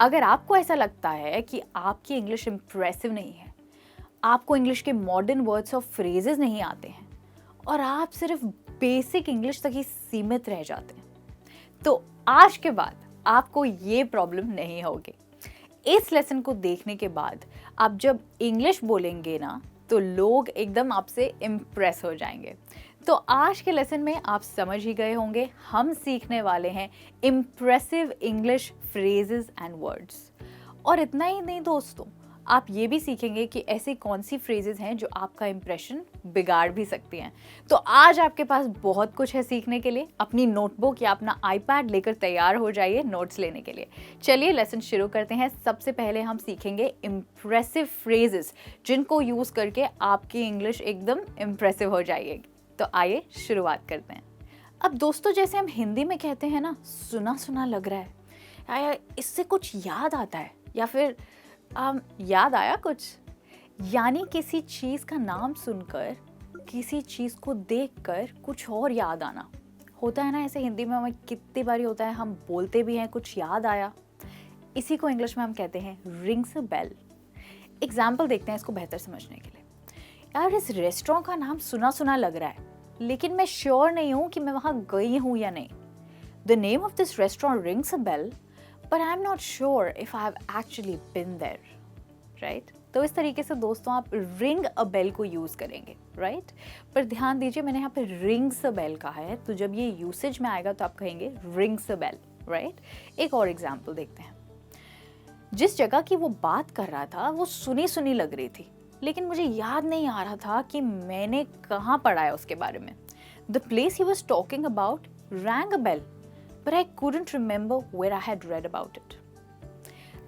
अगर आपको ऐसा लगता है कि आपकी इंग्लिश इम्प्रेसिव नहीं है, आपको इंग्लिश के मॉडर्न वर्ड्स और फ्रेजेस नहीं आते हैं और आप सिर्फ बेसिक इंग्लिश तक ही सीमित रह जाते हैं, तो आज के बाद आपको ये प्रॉब्लम नहीं होगी। इस लेसन को देखने के बाद आप जब इंग्लिश बोलेंगे ना, तो लोग एकदम आपसे इम्प्रेस हो जाएंगे। तो आज के लेसन में आप समझ ही गए होंगे, हम सीखने वाले हैं impressive English phrases and words. और इतना ही नहीं दोस्तों, आप ये भी सीखेंगे कि ऐसी कौन सी फ्रेजेस हैं जो आपका इंप्रेशन बिगाड़ भी सकती हैं। तो आज आपके पास बहुत कुछ है सीखने के लिए। अपनी नोटबुक या अपना आईपैड लेकर तैयार हो जाइए नोट्स लेने के लिए। चलिए लेसन शुरू करते हैं। सबसे पहले हम सीखेंगे इम्प्रेसिव फ्रेजेस, जिनको यूज़ करके आपकी इंग्लिश एकदम इम्प्रेसिव हो जाएगी। तो आइए शुरुआत करते हैं। अब दोस्तों, जैसे हम हिंदी में कहते हैं ना, सुना सुना लग रहा है, या इससे कुछ याद आता है, या फिर याद आया कुछ, यानी किसी चीज़ का नाम सुनकर, किसी चीज़ को देखकर कुछ और याद आना। होता है ना ऐसे, हिंदी में हमें कितनी बारी होता है, हम बोलते भी हैं कुछ याद आया। इसी को इंग्लिश में हम कहते हैं रिंग्स अ बेल। एग्जाम्पल देखते हैं इसको बेहतर समझने के लिए। यार, इस रेस्टोरेंट का नाम सुना सुना लग रहा है, लेकिन मैं श्योर नहीं हूँ कि मैं वहाँ गई हूँ या नहीं। The name of this restaurant rings a bell, but I'm not sure if I have actually been there, right? तो इस तरीके से दोस्तों आप ring a bell को यूज़ करेंगे, right? पर ध्यान दीजिए, मैंने यहाँ पे rings a bell कहा है, तो जब ये यूसेज में आएगा तो आप कहेंगे rings a bell, right? एक और एग्जाम्पल देखते हैं। जिस जगह की वो बात कर रहा था वो सुनी सुनी लग रही थी, लेकिन मुझे याद नहीं आ रहा था कि मैंने कहाँ पढ़ा है उसके बारे में। The place he was talking about rang a bell, but I couldn't remember where I had read about it.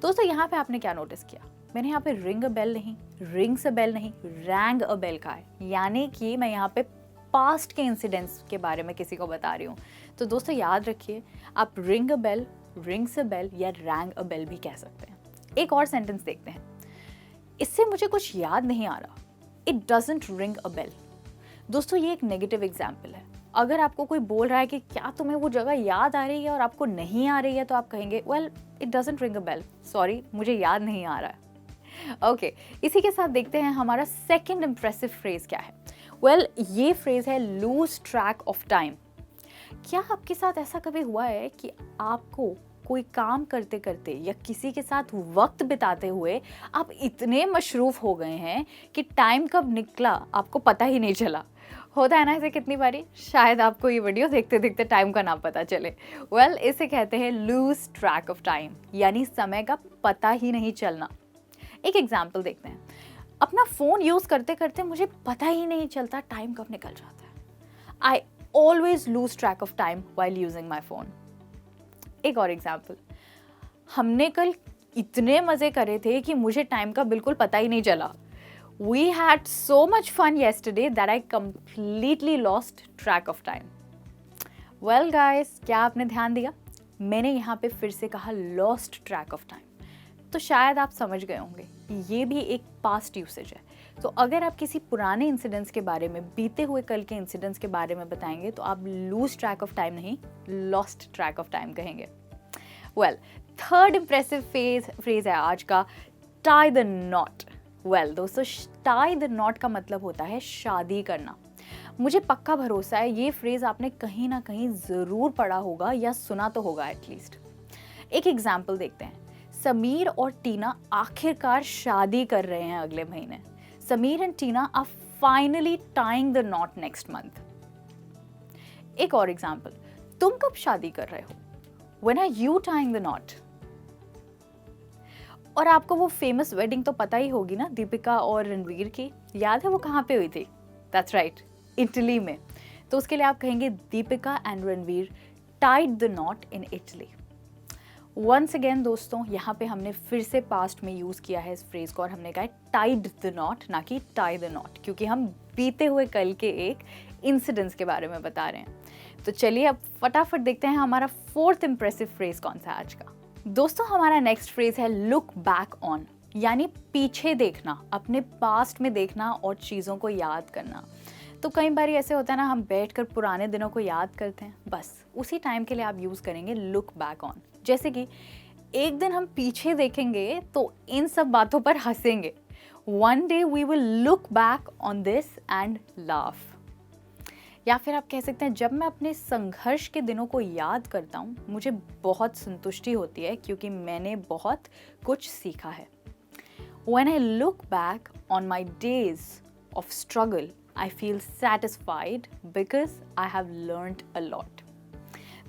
दोस्तों, यहाँ पे आपने क्या नोटिस किया? मैंने यहाँ पे रिंग अ बेल नहीं, रिंग्स अ बेल नहीं, रैंग अ बेल का है, यानी कि मैं यहाँ पे पास्ट के इंसिडेंट्स के बारे में किसी को बता रही हूँ। तो दोस्तों याद रखिए, आप ring a bell, rings a bell या रैंग अ बेल भी कह सकते हैं। एक और सेंटेंस देखते हैं। इससे मुझे कुछ याद नहीं आ रहा, it doesn't ring a bell. दोस्तों, ये एक नेगेटिव एग्जाम्पल है। अगर आपको कोई बोल रहा है कि क्या तुम्हें वो जगह याद आ रही है और आपको नहीं आ रही है, तो आप कहेंगे well it doesn't ring a bell, sorry मुझे याद नहीं आ रहा है। ओके, इसी के साथ देखते हैं हमारा सेकंड इंप्रेसिव फ्रेज क्या है। वेल, ये फ्रेज है लूज ट्रैक ऑफ टाइम। क्या आपके साथ ऐसा कभी हुआ है कि आपको कोई काम करते करते या किसी के साथ वक्त बिताते हुए आप इतने मशरूफ हो गए हैं कि टाइम कब निकला आपको पता ही नहीं चला? होता है ना ऐसे कितनी बारी। शायद आपको ये वीडियो देखते देखते टाइम का ना पता चले। वेल, इसे कहते हैं लूज ट्रैक ऑफ टाइम, यानी समय का पता ही नहीं चलना। एक एग्जाम्पल देखते हैं। अपना फ़ोन यूज़ करते करते मुझे पता ही नहीं चलता टाइम कब निकल जाता है। I always loose track of time while using my phone. एक और एग्जाम्पल, हमने कल इतने मज़े करे थे कि मुझे टाइम का बिल्कुल पता ही नहीं चला। We had so much fun yesterday that I completely lost track of time. Well guys, क्या आपने ध्यान दिया? मैंने यहाँ पे फिर से कहा lost track of time. तो शायद आप समझ गए होंगे, ये भी एक past usage है। तो अगर आप किसी पुराने इंसिडेंट्स के बारे में, बीते हुए कल के इंसिडेंट्स के बारे में बताएंगे, तो आप lose track of time नहीं, lost track of time कहेंगे। Well, थर्ड इंप्रेसिव फ्रेज है आज का, tie the knot. वेल दोस्तों, टाई द नॉट का मतलब होता है शादी करना। मुझे पक्का भरोसा है ये फ्रेज आपने कहीं ना कहीं ज़रूर पढ़ा होगा या सुना तो होगा एटलीस्ट। एक एग्जाम्पल देखते हैं। समीर और टीना आखिरकार शादी कर रहे हैं अगले महीने। Sameer and Tina are finally tying the knot next month. एक और एग्जाम्पल, तुम कब शादी कर रहे हो? When are you tying the knot? और आपको वो फेमस वेडिंग तो पता ही होगी ना, दीपिका और रणवीर की। याद है वो कहाँ पे हुई थी? दैट्स राइट, इटली में। तो उसके लिए आप कहेंगे Deepika and Ranveer tied the knot in Italy. Once again दोस्तों, यहाँ पे हमने फिर से पास्ट में यूज़ किया है इस फ्रेज को, और हमने कहा टाइड द नॉट, ना कि टाई द नॉट, क्योंकि हम बीते हुए कल के एक इंसिडेंट्स के बारे में बता रहे हैं। तो चलिए अब फटाफट देखते हैं हमारा फोर्थ इंप्रेसिव फ्रेज कौन सा है आज का। दोस्तों, हमारा नेक्स्ट फ्रेज है लुक बैक ऑन, यानी पीछे देखना, अपने पास्ट में देखना और चीज़ों को याद करना। तो कई बार ऐसे होता है ना, हम बैठकर पुराने दिनों को याद करते हैं, बस उसी टाइम के लिए आप यूज़ करेंगे लुक बैक ऑन। जैसे कि एक दिन हम पीछे देखेंगे तो इन सब बातों पर हंसेंगे। One day we will look back on this and laugh. या फिर आप कह सकते हैं, जब मैं अपने संघर्ष के दिनों को याद करता हूँ मुझे बहुत संतुष्टि होती है क्योंकि मैंने बहुत कुछ सीखा है। When I look back on my days of struggle, I feel satisfied because I have learned a lot.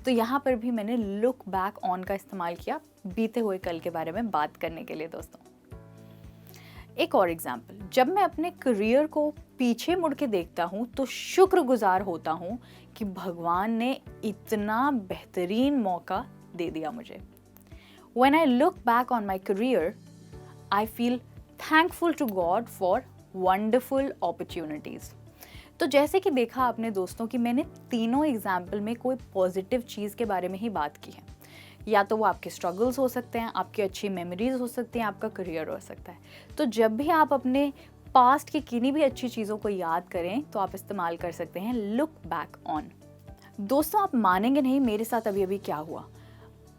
तो यहाँ पर भी मैंने look back on का इस्तेमाल किया बीते हुए कल के बारे में बात करने के लिए दोस्तों। एक और एग्जाम्पल, जब मैं अपने करियर को पीछे मुड़ के देखता हूँ तो शुक्रगुजार होता हूँ कि भगवान ने इतना बेहतरीन मौका दे दिया मुझे। When I look back on my career, I feel thankful to God for wonderful opportunities. तो जैसे कि देखा आपने दोस्तों कि मैंने तीनों एग्जाम्पल में कोई पॉजिटिव चीज़ के बारे में ही बात की है। या तो वो आपके स्ट्रगल्स हो सकते हैं, आपकी अच्छी मेमोरीज हो सकती हैं, आपका करियर हो सकता है। तो जब भी आप अपने पास्ट की किन्हीं भी अच्छी चीज़ों को याद करें तो आप इस्तेमाल कर सकते हैं लुक बैक ऑन। दोस्तों आप मानेंगे नहीं मेरे साथ अभी अभी क्या हुआ।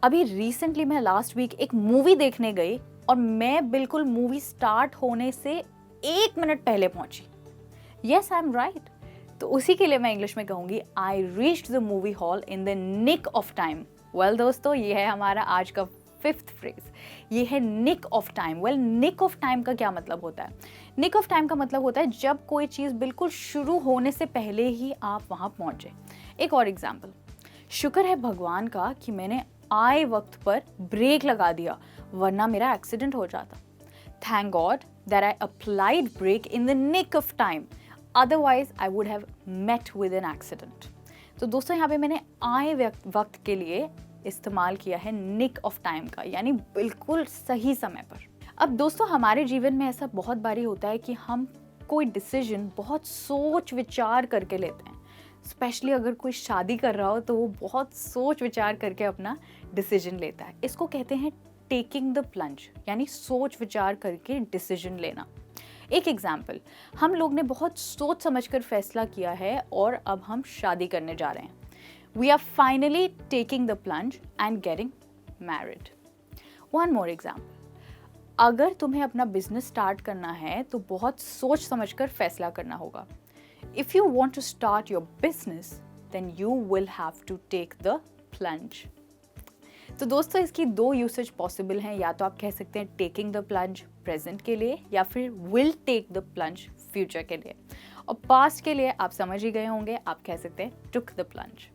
अभी रिसेंटली मैं लास्ट वीक एक मूवी देखने गई और मैं बिल्कुल मूवी स्टार्ट होने से 1 मिनट पहले पहुंची। Yes I am right. तो उसी के लिए मैं इंग्लिश में कहूँगी I reached the movie hall in the nick of time. Well दोस्तों ये है हमारा आज का 5th फ्रेज, ये है nick of time. Well nick of time का क्या मतलब होता है? निक ऑफ टाइम का मतलब होता है जब कोई चीज़ बिल्कुल शुरू होने से पहले ही आप वहाँ पहुँचे। एक और एग्जाम्पल, शुक्र है भगवान का कि मैंने आए वक्त पर ब्रेक लगा दिया वरना मेरा एक्सीडेंट हो जाता। Thank God that I applied brake in the nick of time, otherwise I would have met with an accident. तो दोस्तों यहाँ पे मैंने आए वक्त के लिए इस्तेमाल किया है निक ऑफ टाइम का, यानी बिल्कुल सही समय पर। अब दोस्तों हमारे जीवन में ऐसा बहुत बारी होता है कि हम कोई डिसीजन बहुत सोच विचार करके लेते हैं। स्पेशली अगर कोई शादी कर रहा हो तो वो बहुत सोच विचार करके अपना डिसीजन लेता है। इसको कहते हैं टेकिंग द प्लंज, यानी सोच विचार करके डिसीजन लेना। एक एग्जाम्पल, हम लोग ने बहुत सोच समझकर फैसला किया है और अब हम शादी करने जा रहे हैं। We are finally taking the plunge and getting married. One more example. अगर तुम्हें अपना बिजनेस स्टार्ट करना है तो बहुत सोच समझकर फैसला करना होगा। If you want to start your business, then you will have to take the plunge. तो दोस्तों इसकी 2 यूसेज पॉसिबल हैं। या तो आप कह सकते हैं टेकिंग द प्लंज प्रेजेंट के लिए, या फिर will take the plunge future के लिए। और पास्ट के लिए आप समझ ही गए होंगे, आप कह सकते हैं टुक द प्लंज।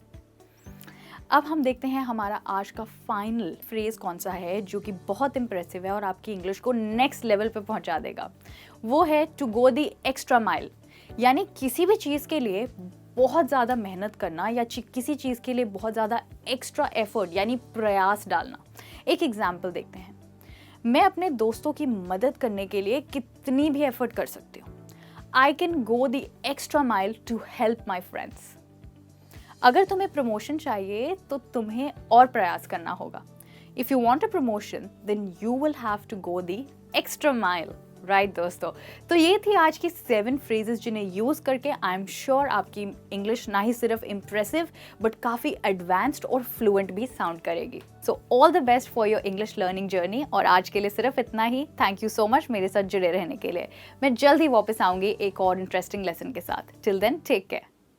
अब हम देखते हैं हमारा आज का फाइनल फ्रेज कौन सा है जो कि बहुत इंप्रेसिव है और आपकी इंग्लिश को नेक्स्ट लेवल पे पहुंचा देगा। वो है to go the extra mile, यानी किसी भी चीज़ के लिए बहुत ज़्यादा मेहनत करना या किसी चीज़ के लिए बहुत ज़्यादा एक्स्ट्रा एफर्ट यानी प्रयास डालना। एक एग्जाम्पल देखते हैं, मैं अपने दोस्तों की मदद करने के लिए कितनी भी एफर्ट कर सकती हूँ। I can go the extra mile to help my friends. अगर तुम्हें प्रमोशन चाहिए तो तुम्हें और प्रयास करना होगा। If you want a promotion then you will have to go the extra mile. Right दोस्तों, तो ये थी आज की 7 फ्रेजेस जिन्हें यूज़ करके आई एम श्योर आपकी इंग्लिश ना ही सिर्फ इम्प्रेसिव बट काफ़ी एडवांस्ड और फ्लुएंट भी साउंड करेगी। So all the best for your English learning journey. और आज के लिए सिर्फ इतना ही। थैंक यू सो मच मेरे साथ जुड़े रहने के लिए। मैं जल्द ही वापस आऊँगी एक और इंटरेस्टिंग लेसन के साथ। Till then take care.